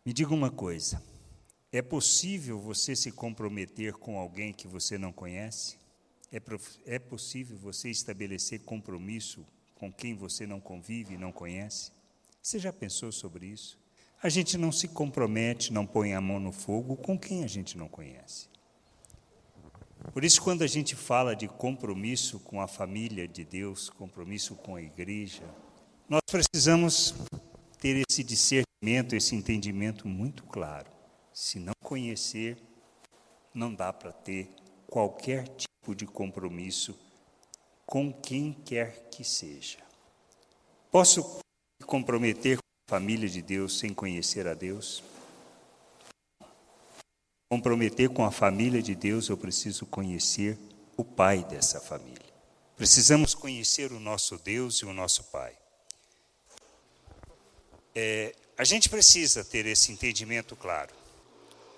Me diga uma coisa, é possível você se comprometer com alguém que você não conhece? É possível você estabelecer compromisso com quem você não convive e não conhece? Você já pensou sobre isso? A gente não se compromete, não põe a mão no fogo com quem a gente não conhece. Por isso, quando a gente fala de compromisso com a família de Deus, compromisso com a igreja, nós precisamos ter esse discernimento, esse entendimento muito claro. Se não conhecer, não dá para ter qualquer tipo de compromisso com quem quer que seja. Posso me comprometer com a família de Deus sem conhecer a Deus? Comprometer com a família de Deus, eu preciso conhecer o Pai dessa família. Precisamos conhecer o nosso Deus e o nosso Pai. A gente precisa ter esse entendimento claro.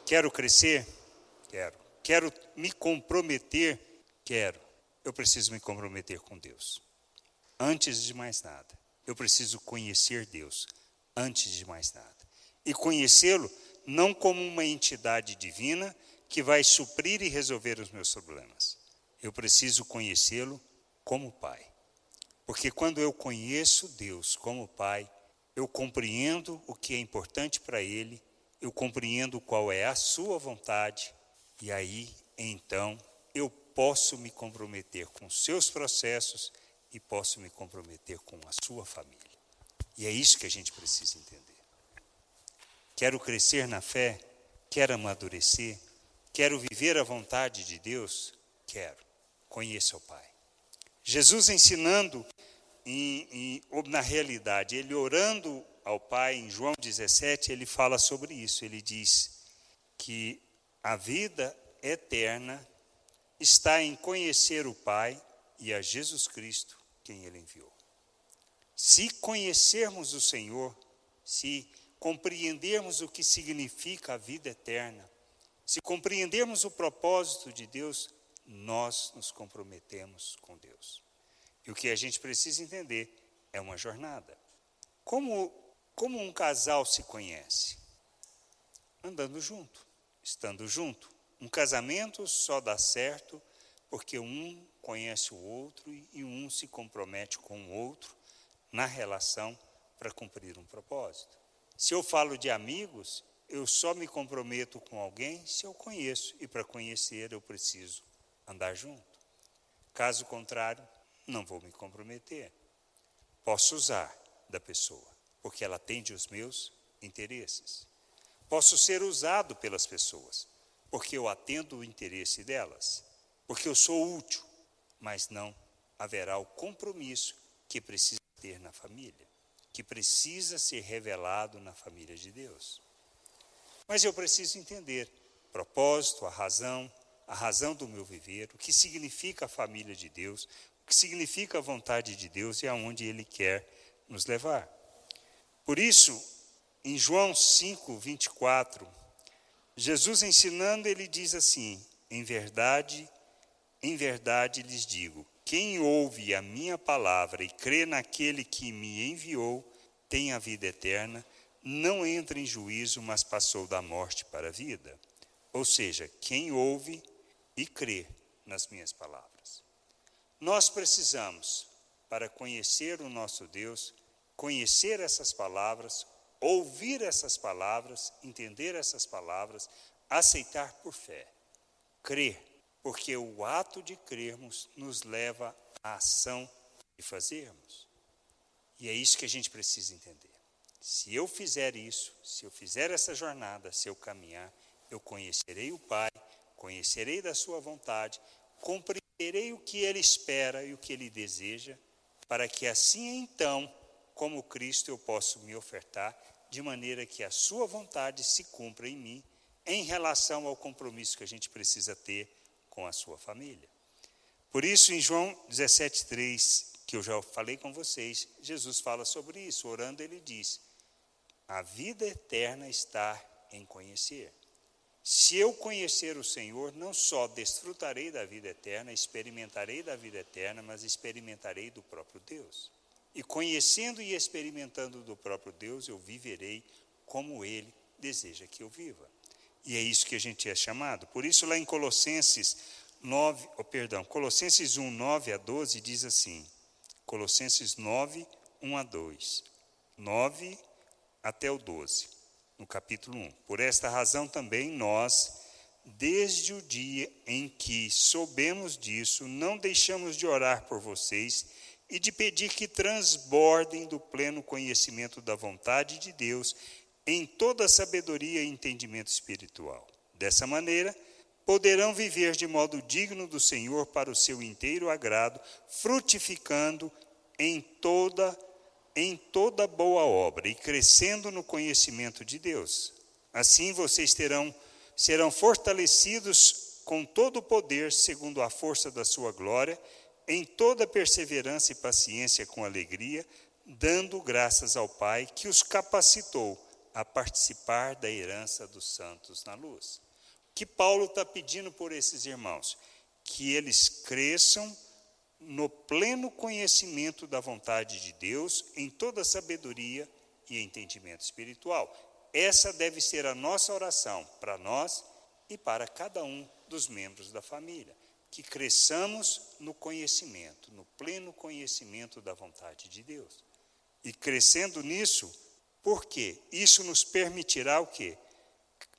Quero crescer? Quero. Quero me comprometer? Quero. Eu preciso me comprometer com Deus. Antes de mais nada, eu preciso conhecer Deus. Antes de mais nada. E conhecê-lo não como uma entidade divina que vai suprir e resolver os meus problemas. Eu preciso conhecê-lo como Pai. Porque quando eu conheço Deus como Pai, eu compreendo o que é importante para Ele, eu compreendo qual é a sua vontade, e aí, então, eu posso me comprometer com os seus processos e posso me comprometer com a sua família. E é isso que a gente precisa entender. Quero crescer na fé? Quero amadurecer? Quero viver a vontade de Deus? Quero. Conheça o Pai. Jesus ensinando, na realidade, ele orando ao Pai, em João 17, ele fala sobre isso. Ele diz que a vida eterna está em conhecer o Pai e a Jesus Cristo, quem Ele enviou. Se conhecermos o Senhor, se compreendermos o que significa a vida eterna, se compreendermos o propósito de Deus, nós nos comprometemos com Deus. E o que a gente precisa entender é uma jornada. Como um casal se conhece? Andando junto, estando junto. Um casamento só dá certo porque um conhece o outro e um se compromete com o outro na relação para cumprir um propósito. Se eu falo de amigos, eu só me comprometo com alguém se eu conheço, e para conhecer eu preciso andar junto. Caso contrário, não vou me comprometer. Posso usar da pessoa, porque ela atende os meus interesses. Posso ser usado pelas pessoas, porque eu atendo o interesse delas, porque eu sou útil, mas não haverá o compromisso que precisa ter na família, que precisa ser revelado na família de Deus. Mas eu preciso entender o propósito, a razão do meu viver, o que significa a família de Deus, o que significa a vontade de Deus e aonde Ele quer nos levar. Por isso, em João 5, 24, Jesus ensinando, ele diz assim: em verdade lhes digo, quem ouve a minha palavra e crê naquele que me enviou, tem a vida eterna, não entra em juízo, mas passou da morte para a vida. Ou seja, quem ouve e crê nas minhas palavras. Nós precisamos, para conhecer o nosso Deus, conhecer essas palavras, ouvir essas palavras, entender essas palavras, aceitar por fé, crer, porque o ato de crermos nos leva à ação de fazermos. E é isso que a gente precisa entender. Se eu fizer isso, se eu fizer essa jornada, se eu caminhar, eu conhecerei o Pai, conhecerei da sua vontade, compreenderei o que Ele espera e o que Ele deseja, para que assim então, como Cristo, eu possa me ofertar de maneira que a sua vontade se cumpra em mim, em relação ao compromisso que a gente precisa ter com a sua família. Por isso, em João 17,3, que eu já falei com vocês, Jesus fala sobre isso. Orando, ele diz: a vida eterna está em conhecer. Se eu conhecer o Senhor, não só desfrutarei da vida eterna, experimentarei da vida eterna, mas experimentarei do próprio Deus. E conhecendo e experimentando do próprio Deus, eu viverei como Ele deseja que eu viva. E é isso que a gente é chamado. Por isso, lá em Colossenses 1, 9 a 12, diz assim, Colossenses 9, 1 a 2, 9 até o 12, no capítulo 1. Por esta razão também nós, desde o dia em que soubemos disso, não deixamos de orar por vocês e de pedir que transbordem do pleno conhecimento da vontade de Deus em toda a sabedoria e entendimento espiritual. Dessa maneira, poderão viver de modo digno do Senhor para o seu inteiro agrado, frutificando em toda boa obra e crescendo no conhecimento de Deus. Assim vocês serão fortalecidos com todo o poder, segundo a força da sua glória, em toda perseverança e paciência com alegria, dando graças ao Pai que os capacitou a participar da herança dos santos na luz. O que Paulo está pedindo por esses irmãos? Que eles cresçam no pleno conhecimento da vontade de Deus, em toda sabedoria e entendimento espiritual. Essa deve ser a nossa oração para nós e para cada um dos membros da família. Que cresçamos no conhecimento, no pleno conhecimento da vontade de Deus. E crescendo nisso, por quê? Isso nos permitirá o quê?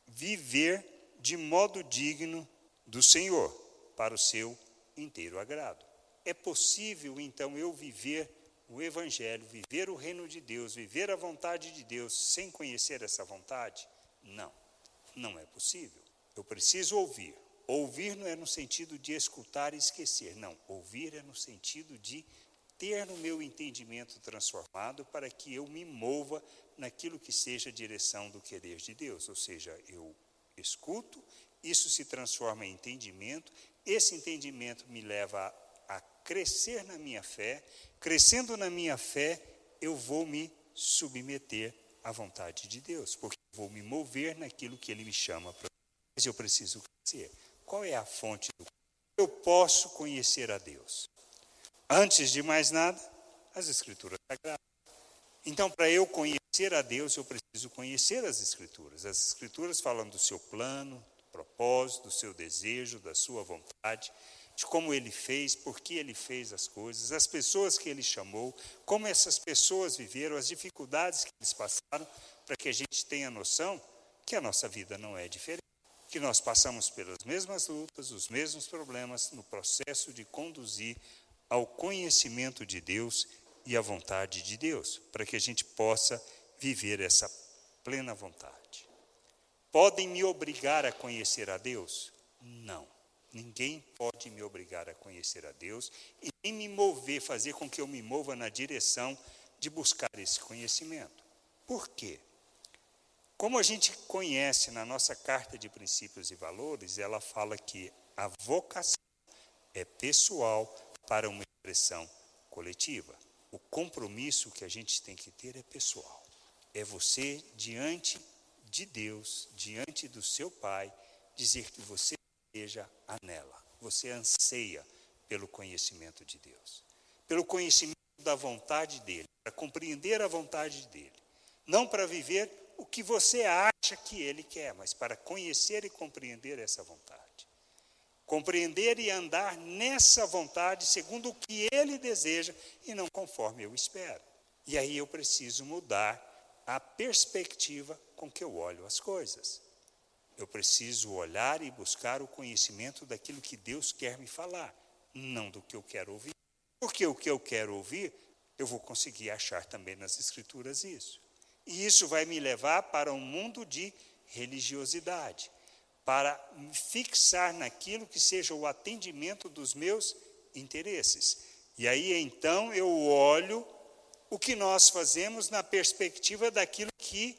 Viver de modo digno do Senhor, para o seu inteiro agrado. É possível, então, eu viver o Evangelho, viver o reino de Deus, viver a vontade de Deus, sem conhecer essa vontade? Não, não é possível. Eu preciso ouvir. Ouvir não é no sentido de escutar e esquecer. Não, ouvir é no sentido de ter no meu entendimento transformado para que eu me mova naquilo que seja a direção do querer de Deus. Ou seja, eu escuto, isso se transforma em entendimento, esse entendimento me leva a crescer na minha fé, crescendo na minha fé, eu vou me submeter à vontade de Deus, porque eu vou me mover naquilo que Ele me chama para. Mas eu preciso crescer. Qual é a fonte do eu posso conhecer a Deus? Antes de mais nada, as Escrituras Sagradas. Então, para eu conhecer a Deus, eu preciso conhecer as Escrituras. As Escrituras falam do seu plano, do propósito, do seu desejo, da sua vontade, de como Ele fez, por que Ele fez as coisas, as pessoas que Ele chamou, como essas pessoas viveram, as dificuldades que eles passaram, para que a gente tenha noção que a nossa vida não é diferente. Que nós passamos pelas mesmas lutas, os mesmos problemas no processo de conduzir ao conhecimento de Deus e à vontade de Deus, para que a gente possa viver essa plena vontade. Podem me obrigar a conhecer a Deus? Não. Ninguém pode me obrigar a conhecer a Deus e nem me mover, fazer com que eu me mova na direção de buscar esse conhecimento. Por quê? Como a gente conhece na nossa Carta de Princípios e Valores, ela fala que a vocação é pessoal para uma expressão coletiva. O compromisso que a gente tem que ter é pessoal. É você diante de Deus, diante do seu Pai, dizer que você deseja anela, você anseia pelo conhecimento de Deus, pelo conhecimento da vontade dEle, para compreender a vontade dEle, não para viver o que você acha que Ele quer, mas para conhecer e compreender essa vontade. Compreender e andar nessa vontade segundo o que Ele deseja e não conforme eu espero. E aí eu preciso mudar a perspectiva com que eu olho as coisas. Eu preciso olhar e buscar o conhecimento daquilo que Deus quer me falar, não do que eu quero ouvir. Porque o que eu quero ouvir, eu vou conseguir achar também nas Escrituras isso. E isso vai me levar para um mundo de religiosidade, para me fixar naquilo que seja o atendimento dos meus interesses. E aí, então, eu olho o que nós fazemos na perspectiva daquilo que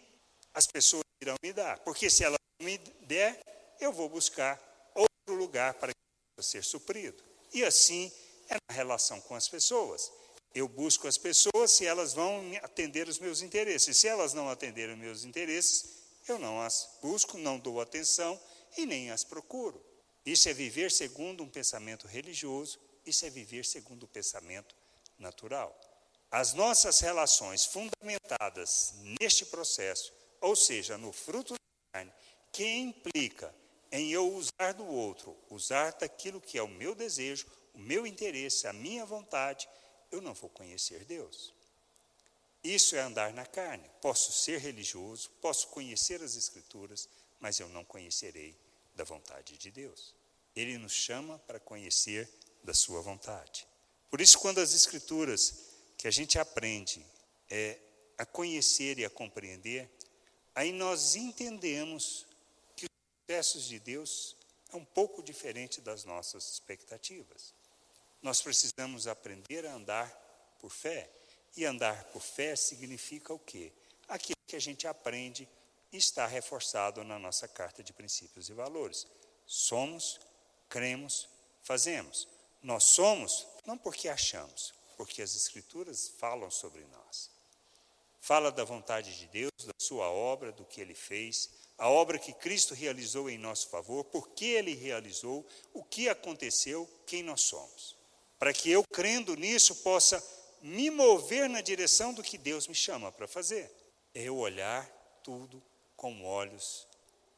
as pessoas irão me dar. Porque se elas não me der, eu vou buscar outro lugar para que possa ser suprido. E assim é na relação com as pessoas. Eu busco as pessoas se elas vão atender os meus interesses. Se elas não atenderem os meus interesses, eu não as busco, não dou atenção e nem as procuro. Isso é viver segundo um pensamento religioso, isso é viver segundo o pensamento natural. As nossas relações fundamentadas neste processo ou seja, no fruto da carne, que implica em eu usar do outro, usar daquilo que é o meu desejo, o meu interesse, a minha vontade, eu não vou conhecer Deus. Isso é andar na carne. Posso ser religioso, posso conhecer as Escrituras, mas eu não conhecerei da vontade de Deus. Ele nos chama para conhecer da sua vontade. Por isso, quando as Escrituras que a gente aprende a conhecer e a compreender, aí nós entendemos que os processos de Deus é um pouco diferente das nossas expectativas. Nós precisamos aprender a andar por fé. E andar por fé significa o quê? Aquilo que a gente aprende e está reforçado na nossa carta de princípios e valores. Somos, cremos, fazemos. Nós somos não porque achamos, porque as Escrituras falam sobre nós. Fala da vontade de Deus, da sua obra, do que Ele fez, a obra que Cristo realizou em nosso favor, por que Ele realizou, o que aconteceu, quem nós somos. Para que eu, crendo nisso, possa me mover na direção do que Deus me chama para fazer. É eu olhar tudo com olhos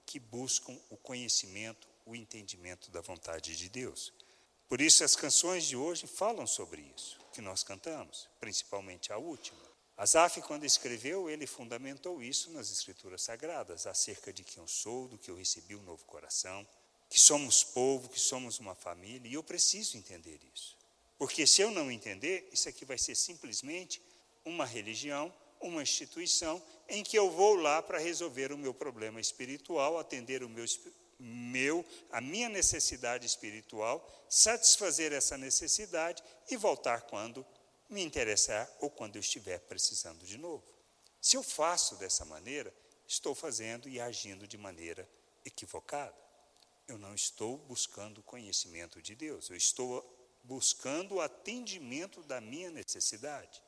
que buscam o conhecimento, o entendimento da vontade de Deus. Por isso as canções de hoje falam sobre isso, que nós cantamos, principalmente a última. Asaf, quando escreveu, ele fundamentou isso nas Escrituras Sagradas, acerca de quem eu sou, do que eu recebi um novo coração, que somos povo, que somos uma família, e eu preciso entender isso. Porque se eu não entender, isso aqui vai ser simplesmente uma religião, uma instituição, em que eu vou lá para resolver o meu problema espiritual, atender a minha necessidade espiritual, satisfazer essa necessidade e voltar quando me interessar ou quando eu estiver precisando de novo. Se eu faço dessa maneira, estou fazendo e agindo de maneira equivocada. Eu não estou buscando o conhecimento de Deus, eu estou buscando o atendimento da minha necessidade.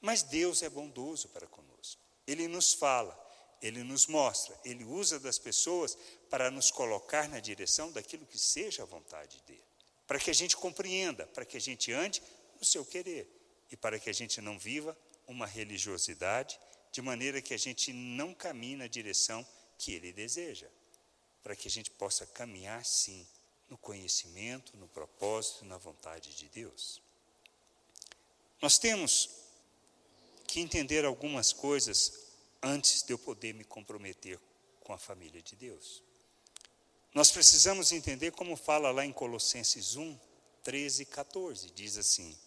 Mas Deus é bondoso para conosco. Ele nos fala, Ele nos mostra, Ele usa das pessoas para nos colocar na direção daquilo que seja a vontade dEle. Para que a gente compreenda, para que a gente ande no seu querer. E para que a gente não viva uma religiosidade, de maneira que a gente não caminhe na direção que Ele deseja. Para que a gente possa caminhar, sim, no conhecimento, no propósito, na vontade de Deus. Nós temos que entender algumas coisas antes de eu poder me comprometer com a família de Deus. Nós precisamos entender como fala lá em Colossenses 1, 13 e 14, diz assim: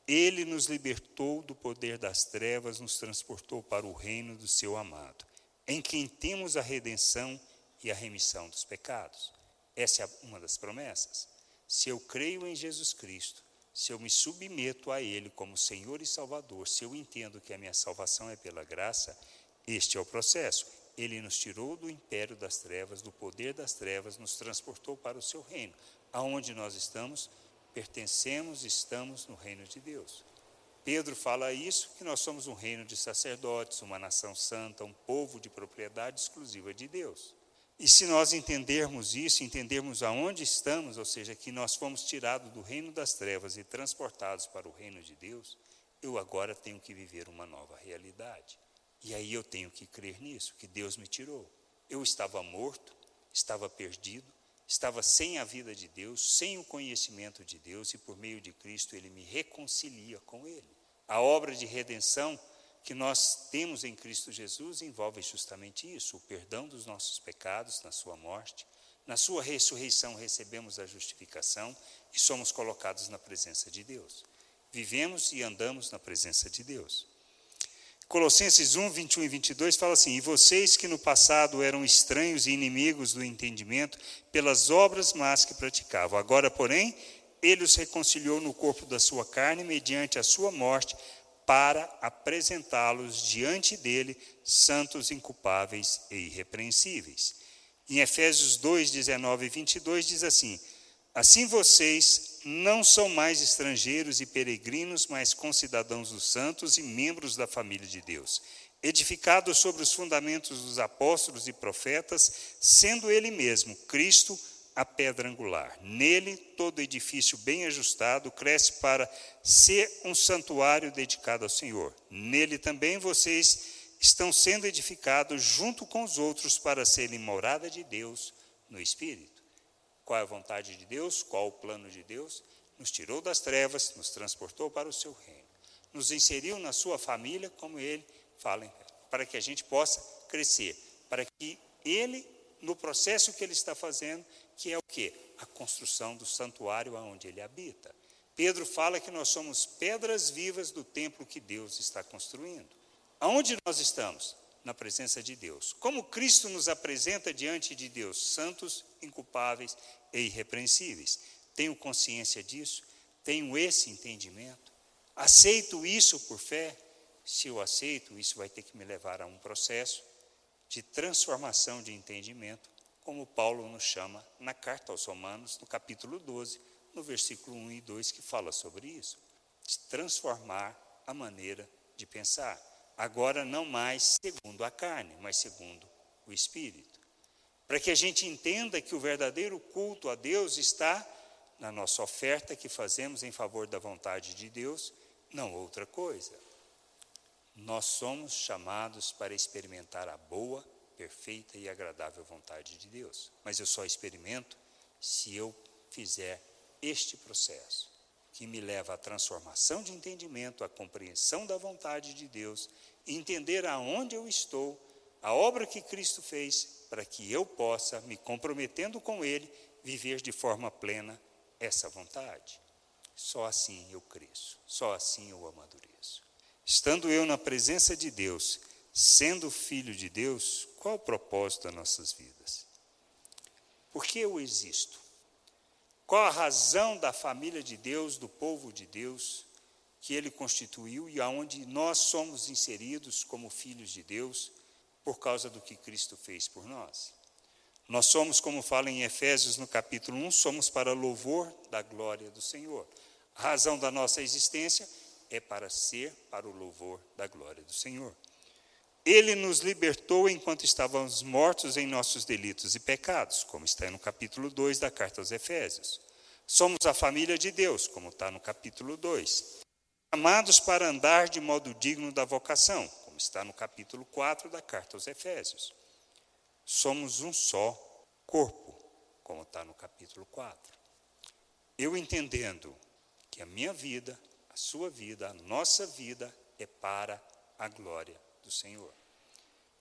Ele nos libertou do poder das trevas, nos transportou para o reino do seu amado, em quem temos a redenção e a remissão dos pecados. Essa é uma das promessas. Se eu creio em Jesus Cristo, se eu me submeto a Ele como Senhor e Salvador, se eu entendo que a minha salvação é pela graça, este é o processo. Ele nos tirou do império das trevas, do poder das trevas, nos transportou para o seu reino. Aonde nós estamos, estamos no reino de Deus. Pedro fala isso, que nós somos um reino de sacerdotes, uma nação santa, um povo de propriedade exclusiva de Deus. E se nós entendermos isso, entendermos aonde estamos, ou seja, que nós fomos tirados do reino das trevas e transportados para o reino de Deus, eu agora tenho que viver uma nova realidade. E aí eu tenho que crer nisso, que Deus me tirou. Eu estava morto, estava perdido, estava sem a vida de Deus, sem o conhecimento de Deus, e por meio de Cristo Ele me reconcilia com Ele. A obra de redenção que nós temos em Cristo Jesus envolve justamente isso, o perdão dos nossos pecados na sua morte. Na sua ressurreição recebemos a justificação e somos colocados na presença de Deus. Vivemos e andamos na presença de Deus. Colossenses 1, 21 e 22 fala assim: E vocês que no passado eram estranhos e inimigos do entendimento pelas obras más que praticavam, agora, porém, Ele os reconciliou no corpo da sua carne mediante a sua morte, para apresentá-los diante dele, santos, inculpáveis e irrepreensíveis. Em Efésios 2, 19 e 22 diz assim: Assim vocês não são mais estrangeiros e peregrinos, mas concidadãos dos santos e membros da família de Deus, edificados sobre os fundamentos dos apóstolos e profetas, sendo Ele mesmo, Cristo, a pedra angular. Nele, todo edifício bem ajustado cresce para ser um santuário dedicado ao Senhor. Nele também vocês estão sendo edificados junto com os outros para serem morada de Deus no Espírito. Qual é a vontade de Deus? Qual o plano de Deus? Nos tirou das trevas, nos transportou para o seu reino. Nos inseriu na sua família, como ele fala, para que a gente possa crescer. Para que ele, no processo que ele está fazendo, que é o quê? A construção do santuário onde ele habita. Pedro fala que nós somos pedras vivas do templo que Deus está construindo. Aonde nós estamos? Na presença de Deus. Como Cristo nos apresenta diante de Deus, santos, inculpáveis e irrepreensíveis. Tenho consciência disso? Tenho esse entendimento? Aceito isso por fé? Se eu aceito, isso vai ter que me levar a um processo de transformação de entendimento, como Paulo nos chama na carta aos Romanos, no capítulo 12, no versículo 1 e 2, que fala sobre isso. De transformar a maneira de pensar. Agora não mais segundo a carne, mas segundo o Espírito. Para que a gente entenda que o verdadeiro culto a Deus está na nossa oferta que fazemos em favor da vontade de Deus, não outra coisa. Nós somos chamados para experimentar a boa, perfeita e agradável vontade de Deus. Mas eu só experimento se eu fizer este processo, que me leva à transformação de entendimento, à compreensão da vontade de Deus, entender aonde eu estou, a obra que Cristo fez, para que eu possa, me comprometendo com Ele, viver de forma plena essa vontade. Só assim eu cresço, só assim eu amadureço. Estando eu na presença de Deus, sendo filho de Deus, qual o propósito das nossas vidas? Por que eu existo? Qual a razão da família de Deus, do povo de Deus, que Ele constituiu e aonde nós somos inseridos como filhos de Deus, por causa do que Cristo fez por nós? Nós somos, como fala em Efésios no capítulo 1, somos para louvor da glória do Senhor. A razão da nossa existência é para ser para o louvor da glória do Senhor. Ele nos libertou enquanto estávamos mortos em nossos delitos e pecados, como está no capítulo 2 da carta aos Efésios. Somos a família de Deus, como está no capítulo 2. Chamados para andar de modo digno da vocação, como está no capítulo 4 da carta aos Efésios. Somos um só corpo, como está no capítulo 4. Eu entendendo que a minha vida, a sua vida, a nossa vida é para a glória do Senhor.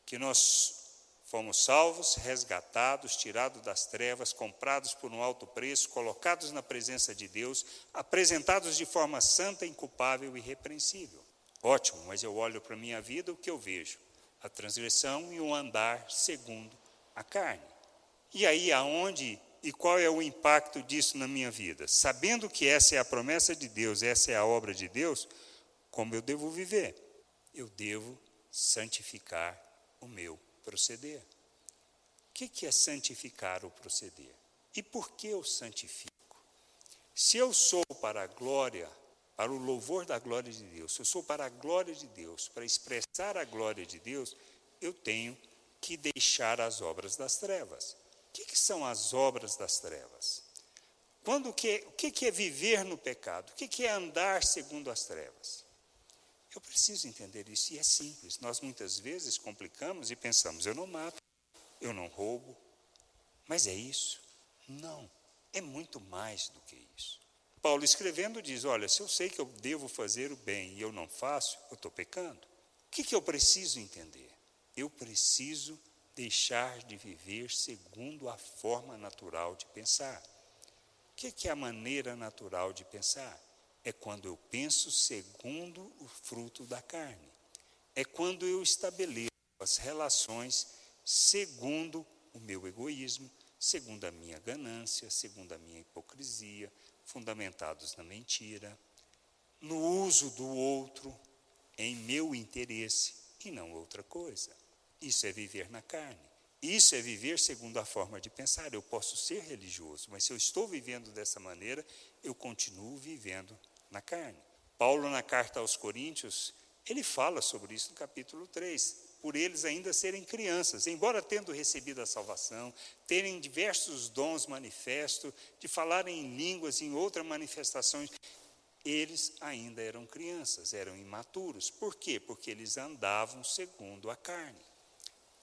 Que nós fomos salvos, resgatados, tirados das trevas, comprados por um alto preço, colocados na presença de Deus, apresentados de forma santa, inculpável e irrepreensível. Ótimo, mas eu olho para a minha vida, o que eu vejo? A transgressão e o andar segundo a carne. E aí, aonde e qual é o impacto disso na minha vida? Sabendo que essa é a promessa de Deus, essa é a obra de Deus, como eu devo viver? Eu devo santificar o meu proceder. O que é santificar o proceder? E por que eu santifico? Se eu sou para a glória, para o louvor da glória de Deus, se eu sou para a glória de Deus, para expressar a glória de Deus, eu tenho que deixar as obras das trevas. O que são as obras das trevas? O que é viver no pecado? O que é andar segundo as trevas? Eu preciso entender isso, e é simples. Nós muitas vezes complicamos e pensamos, eu não mato, eu não roubo, mas é isso? Não, é muito mais do que isso. Paulo escrevendo diz, olha, se eu sei que eu devo fazer o bem e eu não faço, eu estou pecando. O que eu preciso entender? Eu preciso deixar de viver segundo a forma natural de pensar. O que é a maneira natural de pensar? É quando eu penso segundo o fruto da carne. É quando eu estabeleço as relações segundo o meu egoísmo, segundo a minha ganância, segundo a minha hipocrisia, fundamentados na mentira, no uso do outro, em meu interesse e não outra coisa. Isso é viver na carne. Isso é viver segundo a forma de pensar. Eu posso ser religioso, mas se eu estou vivendo dessa maneira, eu continuo vivendo na carne. Paulo, na carta aos Coríntios, ele fala sobre isso no capítulo 3. Por eles ainda serem crianças, embora tendo recebido a salvação, terem diversos dons manifestos, de falarem em línguas, em outras manifestações, eles ainda eram crianças, eram imaturos. Por quê? Porque eles andavam segundo a carne.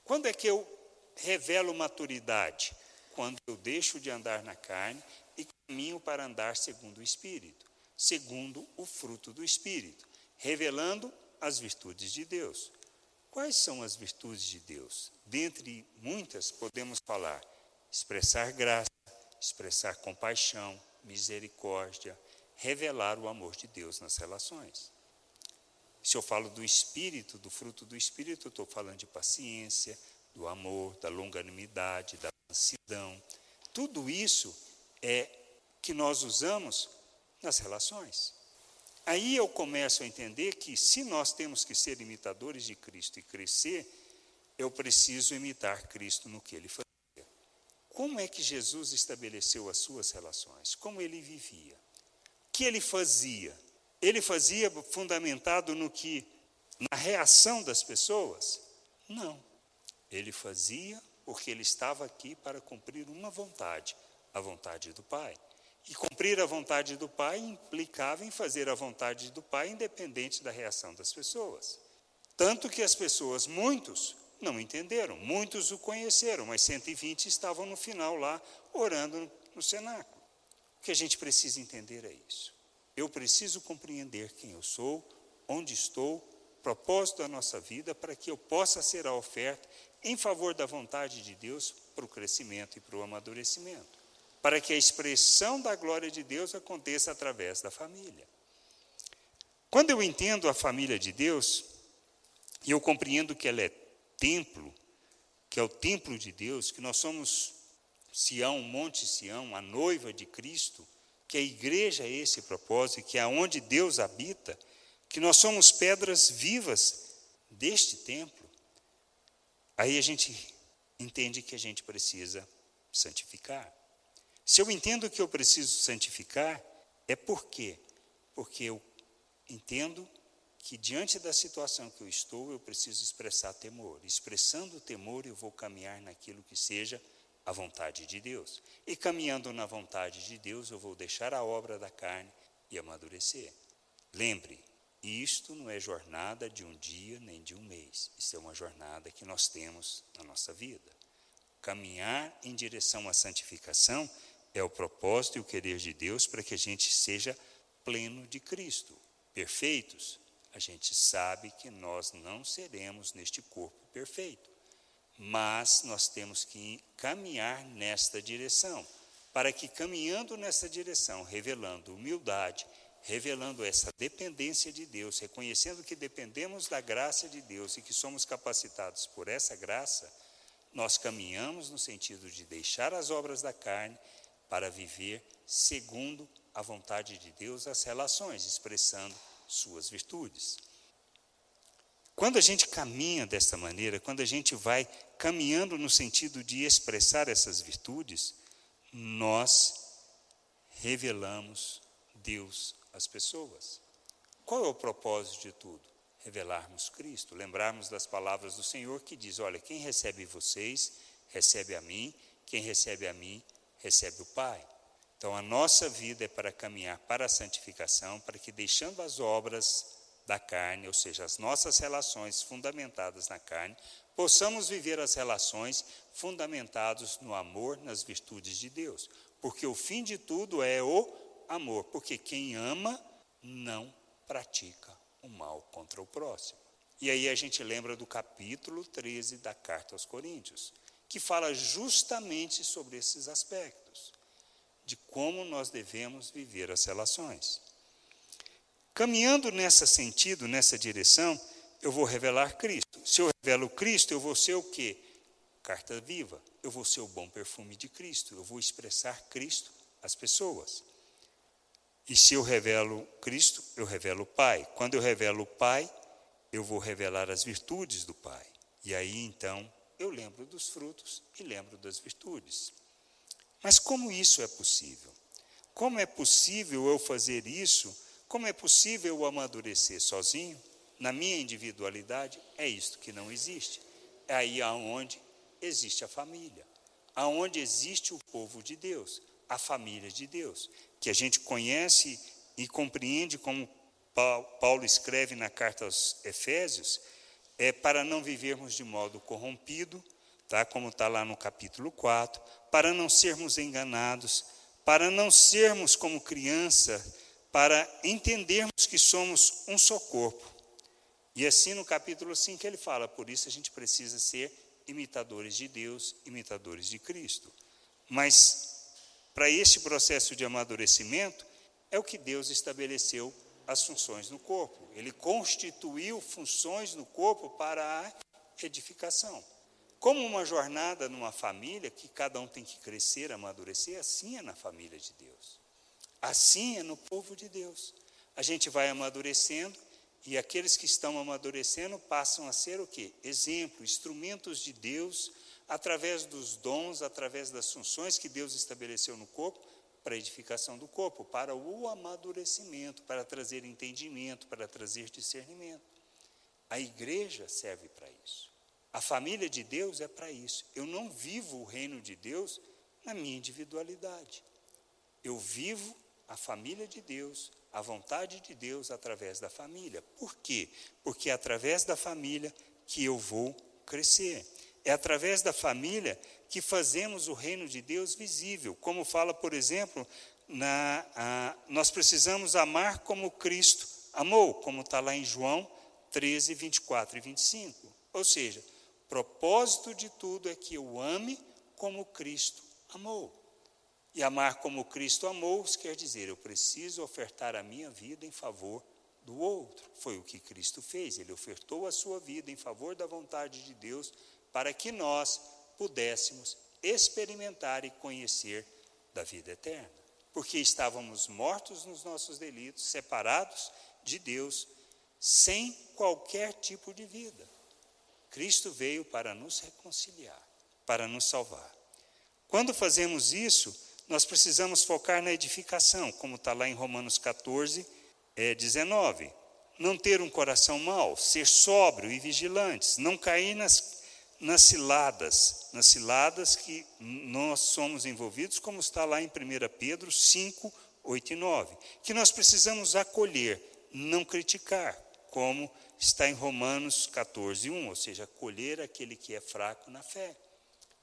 Quando é que eu revelo maturidade? Quando eu deixo de andar na carne e caminho para andar segundo o Espírito, segundo o fruto do Espírito, revelando as virtudes de Deus. Quais são as virtudes de Deus? Dentre muitas, podemos falar: expressar graça, expressar compaixão, misericórdia, revelar o amor de Deus nas relações. Se eu falo do Espírito, do fruto do Espírito, eu estou falando de paciência, do amor, da longanimidade, da mansidão. Tudo isso é que nós usamos nas relações. Aí eu começo a entender que, se nós temos que ser imitadores de Cristo e crescer, eu preciso imitar Cristo no que ele fazia. Como é que Jesus estabeleceu as suas relações? Como ele vivia? O que ele fazia? Ele fazia fundamentado no que? Na reação das pessoas? Não. Ele fazia porque ele estava aqui para cumprir uma vontade, a vontade do Pai. E cumprir a vontade do Pai implicava em fazer a vontade do Pai independente da reação das pessoas. Tanto que as pessoas, muitos, não entenderam. Muitos o conheceram, mas 120 estavam no final lá, orando no cenáculo. O que a gente precisa entender é isso. Eu preciso compreender quem eu sou, onde estou, propósito da nossa vida, para que eu possa ser a oferta em favor da vontade de Deus para o crescimento e para o amadurecimento. Para que a expressão da glória de Deus aconteça através da família. Quando eu entendo a família de Deus, e eu compreendo que ela é templo, que é o templo de Deus, que nós somos Sião, Monte Sião, a noiva de Cristo, que a igreja é esse propósito, que é onde Deus habita, que nós somos pedras vivas deste templo, aí a gente entende que a gente precisa santificar. Se eu entendo que eu preciso santificar, é por quê? Porque eu entendo que diante da situação que eu estou, eu preciso expressar temor. Expressando o temor, eu vou caminhar naquilo que seja a vontade de Deus. E caminhando na vontade de Deus, eu vou deixar a obra da carne e amadurecer. Lembre, isto não é jornada de um dia nem de um mês. Isso é uma jornada que nós temos na nossa vida. Caminhar em direção à santificação é o propósito e o querer de Deus para que a gente seja pleno de Cristo. Perfeitos, a gente sabe que nós não seremos neste corpo perfeito. Mas nós temos que caminhar nesta direção, para que caminhando nessa direção, revelando humildade, revelando essa dependência de Deus, reconhecendo que dependemos da graça de Deus e que somos capacitados por essa graça, nós caminhamos no sentido de deixar as obras da carne para viver segundo a vontade de Deus as relações, expressando suas virtudes. Quando a gente caminha desta maneira, quando a gente vai caminhando no sentido de expressar essas virtudes, nós revelamos Deus às pessoas. Qual é o propósito de tudo? Revelarmos Cristo, lembrarmos das palavras do Senhor que diz: olha, quem recebe vocês, recebe a mim, quem recebe a mim, recebe o Pai. Então a nossa vida é para caminhar para a santificação, para que deixando as obras da carne, ou seja, as nossas relações fundamentadas na carne, possamos viver as relações fundamentadas no amor, nas virtudes de Deus. Porque o fim de tudo é o amor, porque quem ama não pratica o mal contra o próximo. E aí a gente lembra do capítulo 13 da Carta aos Coríntios, que fala justamente sobre esses aspectos, de como nós devemos viver as relações. Caminhando nesse sentido, nessa direção, eu vou revelar Cristo. Se eu revelo Cristo, eu vou ser o quê? Carta viva. Eu vou ser o bom perfume de Cristo. Eu vou expressar Cristo às pessoas. E se eu revelo Cristo, eu revelo o Pai. Quando eu revelo o Pai, eu vou revelar as virtudes do Pai. E aí, então, eu lembro dos frutos e lembro das virtudes. Mas como isso é possível? Como é possível eu fazer isso? Como é possível eu amadurecer sozinho? Na minha individualidade, é isto que não existe. É aí aonde existe a família, aonde existe o povo de Deus, a família de Deus, que a gente conhece e compreende como Paulo escreve na carta aos Efésios, é para não vivermos de modo corrompido, tá? Como está lá no capítulo 4, para não sermos enganados, para não sermos como criança, para entendermos que somos um só corpo. E assim no capítulo 5 ele fala, por isso a gente precisa ser imitadores de Deus, imitadores de Cristo. Mas para este processo de amadurecimento, é o que Deus estabeleceu as funções no corpo. Ele constituiu funções no corpo para a edificação. Como uma jornada numa família, que cada um tem que crescer, amadurecer, assim é na família de Deus. Assim é no povo de Deus. A gente vai amadurecendo e aqueles que estão amadurecendo passam a ser o quê? Exemplo, instrumentos de Deus, através dos dons, através das funções que Deus estabeleceu no corpo, para a edificação do corpo, para o amadurecimento, para trazer entendimento, para trazer discernimento. A igreja serve para isso. A família de Deus é para isso. Eu não vivo o reino de Deus na minha individualidade. Eu vivo a família de Deus, a vontade de Deus através da família. Por quê? Porque é através da família que eu vou crescer. É através da família que fazemos o reino de Deus visível. Como fala, por exemplo, nós precisamos amar como Cristo amou, como está lá em João 13, 24 e 25. Ou seja, o propósito de tudo é que eu ame como Cristo amou. E amar como Cristo amou quer dizer, eu preciso ofertar a minha vida em favor do outro. Foi o que Cristo fez, ele ofertou a sua vida em favor da vontade de Deus, para que nós pudéssemos experimentar e conhecer da vida eterna. Porque estávamos mortos nos nossos delitos, separados de Deus, sem qualquer tipo de vida. Cristo veio para nos reconciliar, para nos salvar. Quando fazemos isso, nós precisamos focar na edificação, como está lá em Romanos 14, 19. Não ter um coração mau, ser sóbrio e vigilantes, não cair nas ciladas que nós somos envolvidos, como está lá em 1 Pedro 5, 8 e 9, que nós precisamos acolher, não criticar, como está em Romanos 14, 1, ou seja, acolher aquele que é fraco na fé.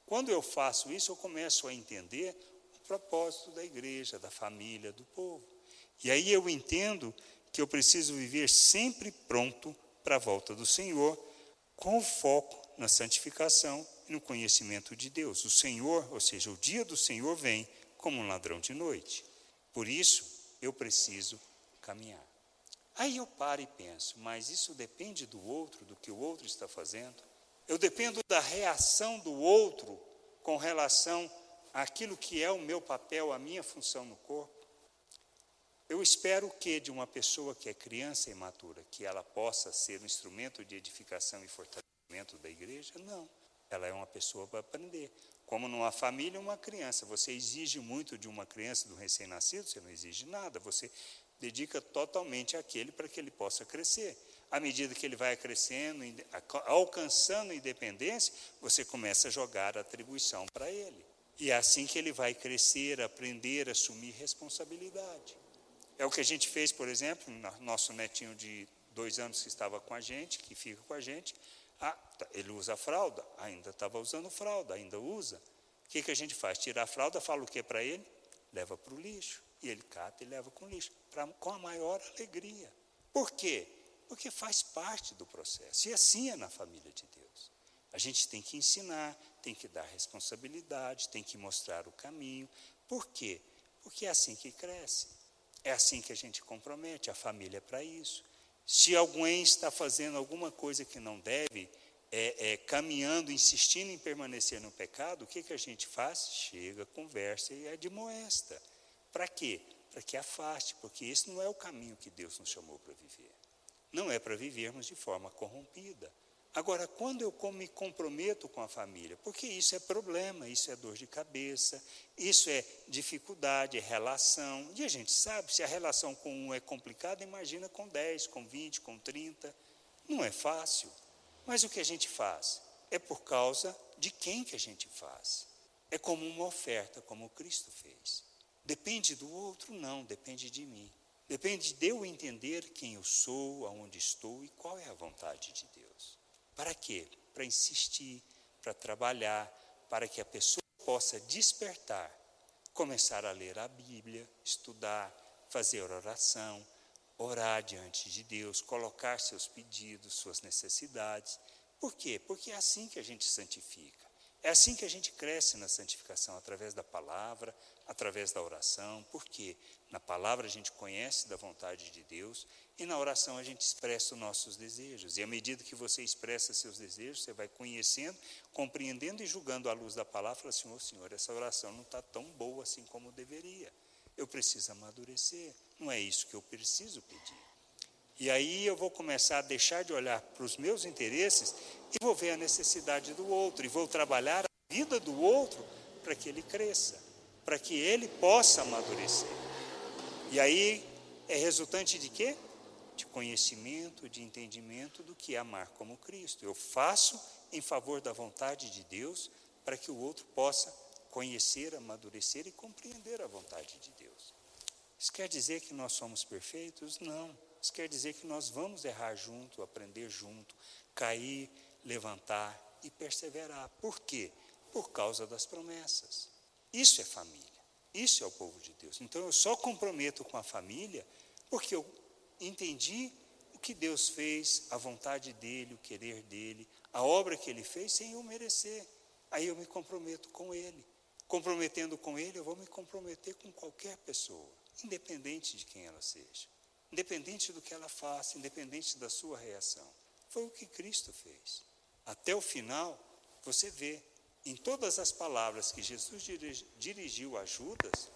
Quando eu faço isso, eu começo a entender o propósito da igreja, da família, do povo. E aí eu entendo que eu preciso viver sempre pronto para a volta do Senhor, com foco na santificação e no conhecimento de Deus. O Senhor, ou seja, o dia do Senhor vem como um ladrão de noite. Por isso, eu preciso caminhar. Aí eu paro e penso, mas isso depende do outro, do que o outro está fazendo? Eu dependo da reação do outro com relação àquilo que é o meu papel, a minha função no corpo? Eu espero que de uma pessoa que é criança e imatura, que ela possa ser um instrumento de edificação e fortalecimento da igreja? Não, ela é uma pessoa para aprender. Como numa família, uma criança, você exige muito de uma criança, do recém-nascido, você não exige nada, você dedica totalmente àquele para que ele possa crescer. À medida que ele vai crescendo, alcançando independência, você começa a jogar atribuição para ele. E é assim que ele vai crescer, aprender, assumir responsabilidade. É o que a gente fez, por exemplo, nosso netinho de 2 anos que estava com a gente, que fica com a gente, ele usa fralda, ainda estava usando fralda, ainda usa. O que a gente faz? Tira a fralda, fala o que para ele? Leva para o lixo. E ele cata e leva com lixo, com a maior alegria. Por quê? Porque faz parte do processo. E assim é na família de Deus. A gente tem que ensinar, tem que dar responsabilidade, tem que mostrar o caminho. Por quê? Porque é assim que cresce. É assim que a gente compromete, a família é para isso. Se alguém está fazendo alguma coisa que não deve, caminhando, insistindo em permanecer no pecado, o que a gente faz? Chega, conversa e admoesta. Para quê? Para que afaste, porque esse não é o caminho que Deus nos chamou para viver. Não é para vivermos de forma corrompida. Agora, quando eu me comprometo com a família, porque isso é problema, isso é dor de cabeça, isso é dificuldade, é relação. E a gente sabe, se a relação com um é complicada, imagina com 10, com 20, com 30. Não é fácil. Mas o que a gente faz? É por causa de quem que a gente faz. É como uma oferta, como Cristo fez. Depende do outro? Não, depende de mim. Depende de eu entender quem eu sou, aonde estou e qual é a vontade de Deus. Para quê? Para insistir, para trabalhar, para que a pessoa possa despertar, começar a ler a Bíblia, estudar, fazer oração, orar diante de Deus, colocar seus pedidos, suas necessidades. Por quê? Porque é assim que a gente santifica. É assim que a gente cresce na santificação, através da palavra, através da oração. Por quê? Na palavra a gente conhece da vontade de Deus e na oração a gente expressa os nossos desejos. E à medida que você expressa seus desejos, você vai conhecendo, compreendendo e julgando à luz da palavra, fala assim, Senhor, essa oração não está tão boa assim como deveria. Eu preciso amadurecer, não é isso que eu preciso pedir. E aí eu vou começar a deixar de olhar para os meus interesses e vou ver a necessidade do outro, e vou trabalhar a vida do outro para que ele cresça, para que ele possa amadurecer. E aí é resultante de quê? De conhecimento, de entendimento do que é amar como Cristo. Eu faço em favor da vontade de Deus para que o outro possa conhecer, amadurecer e compreender a vontade de Deus. Isso quer dizer que nós somos perfeitos? Não. Isso quer dizer que nós vamos errar junto, aprender junto, cair, levantar e perseverar. Por quê? Por causa das promessas. Isso é família. Isso é o povo de Deus. Então eu só comprometo com a família porque eu entendi o que Deus fez, a vontade dele, o querer dele, a obra que ele fez sem eu merecer. Aí eu me comprometo com ele. Comprometendo com ele, eu vou me comprometer com qualquer pessoa, independente de quem ela seja, independente do que ela faça, independente da sua reação. Foi o que Cristo fez. Até o final, você vê, em todas as palavras que Jesus dirigiu a Judas,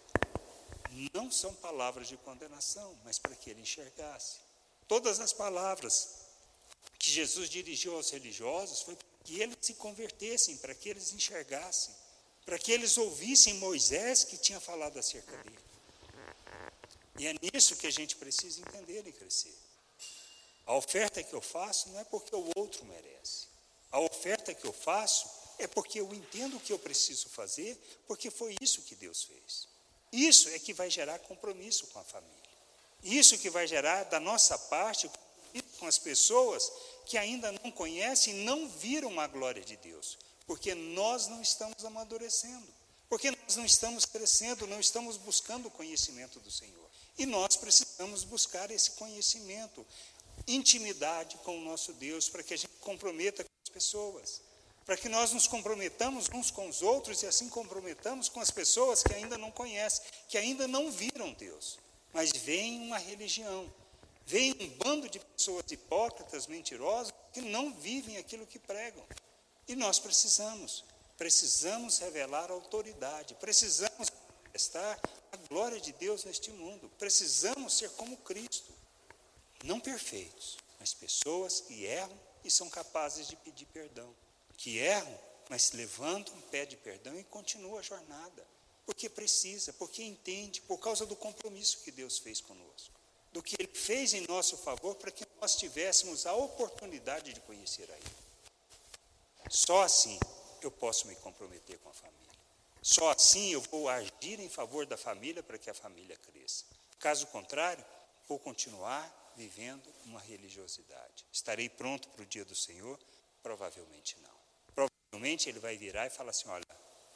não são palavras de condenação, mas para que ele enxergasse. Todas as palavras que Jesus dirigiu aos religiosos foi para que eles se convertessem, para que eles enxergassem, para que eles ouvissem Moisés que tinha falado acerca dele. E é nisso que a gente precisa entender e crescer. A oferta que eu faço não é porque o outro merece. A oferta que eu faço é porque eu entendo o que eu preciso fazer, porque foi isso que Deus fez. Isso é que vai gerar compromisso com a família. Isso que vai gerar, da nossa parte, com as pessoas que ainda não conhecem e não viram a glória de Deus. Porque nós não estamos amadurecendo. Porque nós não estamos crescendo, não estamos buscando o conhecimento do Senhor. E nós precisamos buscar esse conhecimento, intimidade com o nosso Deus, para que a gente comprometa com as pessoas. Para que nós nos comprometamos uns com os outros e assim comprometamos com as pessoas que ainda não conhecem, que ainda não viram Deus, mas veem uma religião, veem um bando de pessoas hipócritas, mentirosas, que não vivem aquilo que pregam. E nós precisamos revelar a autoridade, precisamos manifestar a glória de Deus neste mundo, precisamos ser como Cristo, não perfeitos, mas pessoas que erram e são capazes de pedir perdão. Que erram, mas se levantam, pedem perdão e continuam a jornada. Porque precisa, porque entende, por causa do compromisso que Deus fez conosco. Do que Ele fez em nosso favor para que nós tivéssemos a oportunidade de conhecer a Ele. Só assim eu posso me comprometer com a família. Só assim eu vou agir em favor da família para que a família cresça. Caso contrário, vou continuar vivendo uma religiosidade. Estarei pronto para o dia do Senhor? Provavelmente não. Provavelmente ele vai virar e falar assim, olha,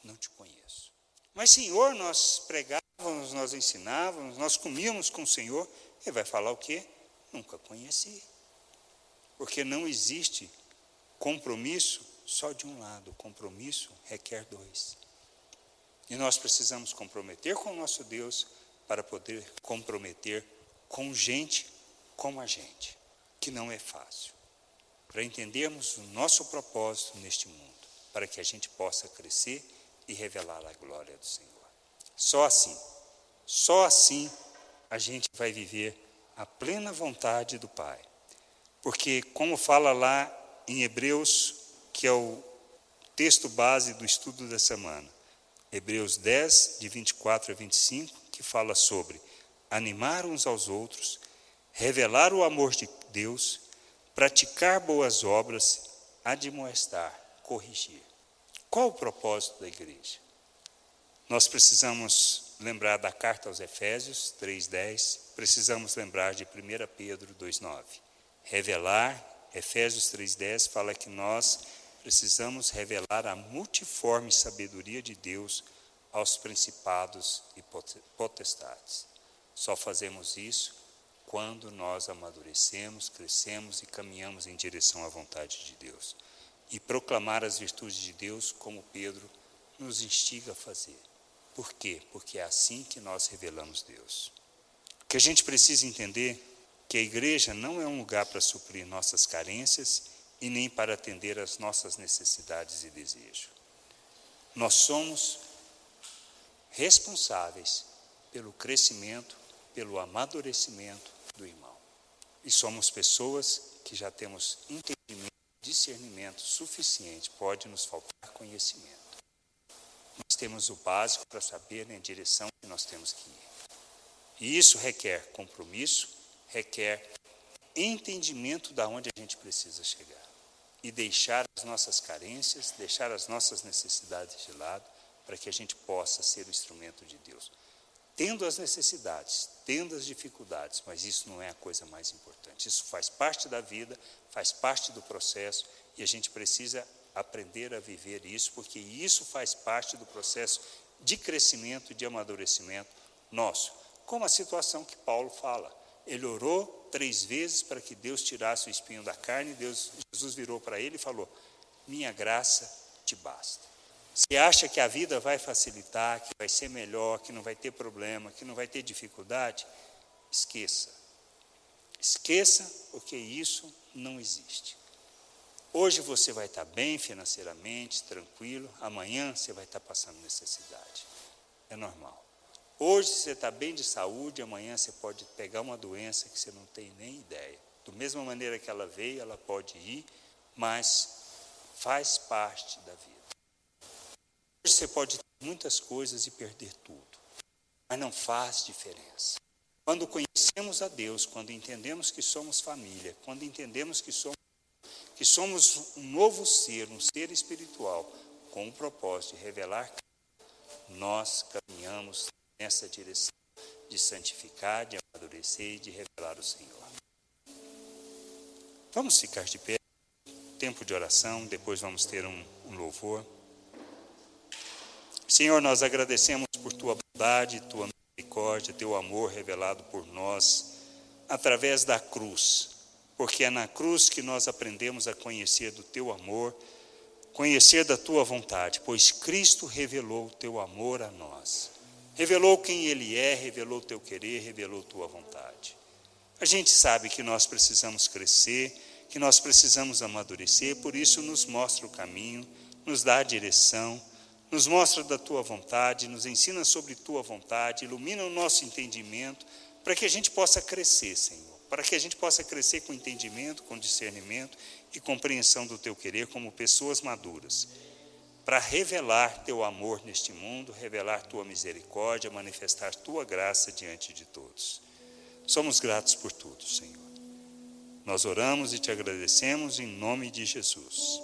não te conheço. Mas Senhor, nós pregávamos, nós ensinávamos, nós comíamos com o Senhor. Ele vai falar o quê? Nunca conheci. Porque não existe compromisso só de um lado. Compromisso requer dois. E nós precisamos comprometer com o nosso Deus para poder comprometer com gente como a gente, que não é fácil. Para entendermos o nosso propósito neste mundo, para que a gente possa crescer e revelar a glória do Senhor. Só assim a gente vai viver a plena vontade do Pai. Porque, como fala lá em Hebreus, que é o texto base do estudo da semana, Hebreus 10, de 24 a 25, que fala sobre animar uns aos outros, revelar o amor de Deus, praticar boas obras, admoestar, corrigir. Qual o propósito da igreja? Nós precisamos lembrar da carta aos Efésios 3:10, precisamos lembrar de 1 Pedro 2:9. Revelar, Efésios 3:10 fala que nós precisamos revelar a multiforme sabedoria de Deus aos principados e potestades. Só fazemos isso quando nós amadurecemos, crescemos e caminhamos em direção à vontade de Deus. E proclamar as virtudes de Deus, como Pedro nos instiga a fazer. Por quê? Porque é assim que nós revelamos Deus. O que a gente precisa entender que a igreja não é um lugar para suprir nossas carências e nem para atender às nossas necessidades e desejos. Nós somos responsáveis pelo crescimento, pelo amadurecimento do irmão. E somos pessoas que já temos entendimento, discernimento suficiente, pode nos faltar conhecimento. Nós temos o básico para saber na direção que nós temos que ir. E isso requer compromisso, requer entendimento de onde a gente precisa chegar. E deixar as nossas carências, deixar as nossas necessidades de lado, para que a gente possa ser o instrumento de Deus. Tendo as necessidades, tendo as dificuldades, mas isso não é a coisa mais importante. Isso faz parte da vida, faz parte do processo, e a gente precisa aprender a viver isso, porque isso faz parte do processo de crescimento, de amadurecimento nosso. Como a situação que Paulo fala. Ele orou 3 vezes para que Deus tirasse o espinho da carne, Jesus virou para ele e falou: minha graça te basta. Você acha que a vida vai facilitar, que vai ser melhor, que não vai ter problema, que não vai ter dificuldade? Esqueça. Esqueça, porque isso não existe. Hoje você vai estar bem financeiramente, tranquilo. Amanhã você vai estar passando necessidade. É normal. Hoje você está bem de saúde, amanhã você pode pegar uma doença que você não tem nem ideia. Da mesma maneira que ela veio, ela pode ir, mas faz parte da vida. Hoje você pode ter muitas coisas e perder tudo, mas não faz diferença. Quando conhecemos a Deus, quando entendemos que somos família, quando entendemos que somos um novo ser, um ser espiritual, com o propósito de revelar, nós caminhamos nessa direção de santificar, de amadurecer e de revelar o Senhor. Vamos ficar de pé, tempo de oração, depois vamos ter um louvor. Senhor, nós agradecemos por Tua bondade, Tua misericórdia, Teu amor revelado por nós, através da cruz, porque é na cruz que nós aprendemos a conhecer do Teu amor, conhecer da Tua vontade, pois Cristo revelou o Teu amor a nós. Revelou quem Ele é, revelou o Teu querer, revelou Tua vontade. A gente sabe que nós precisamos crescer, que nós precisamos amadurecer, por isso nos mostra o caminho, nos dá a direção, nos mostra da Tua vontade, nos ensina sobre Tua vontade, ilumina o nosso entendimento, para que a gente possa crescer, Senhor. Para que a gente possa crescer com entendimento, com discernimento e compreensão do Teu querer como pessoas maduras. Para revelar Teu amor neste mundo, revelar Tua misericórdia, manifestar Tua graça diante de todos. Somos gratos por tudo, Senhor. Nós oramos e Te agradecemos em nome de Jesus.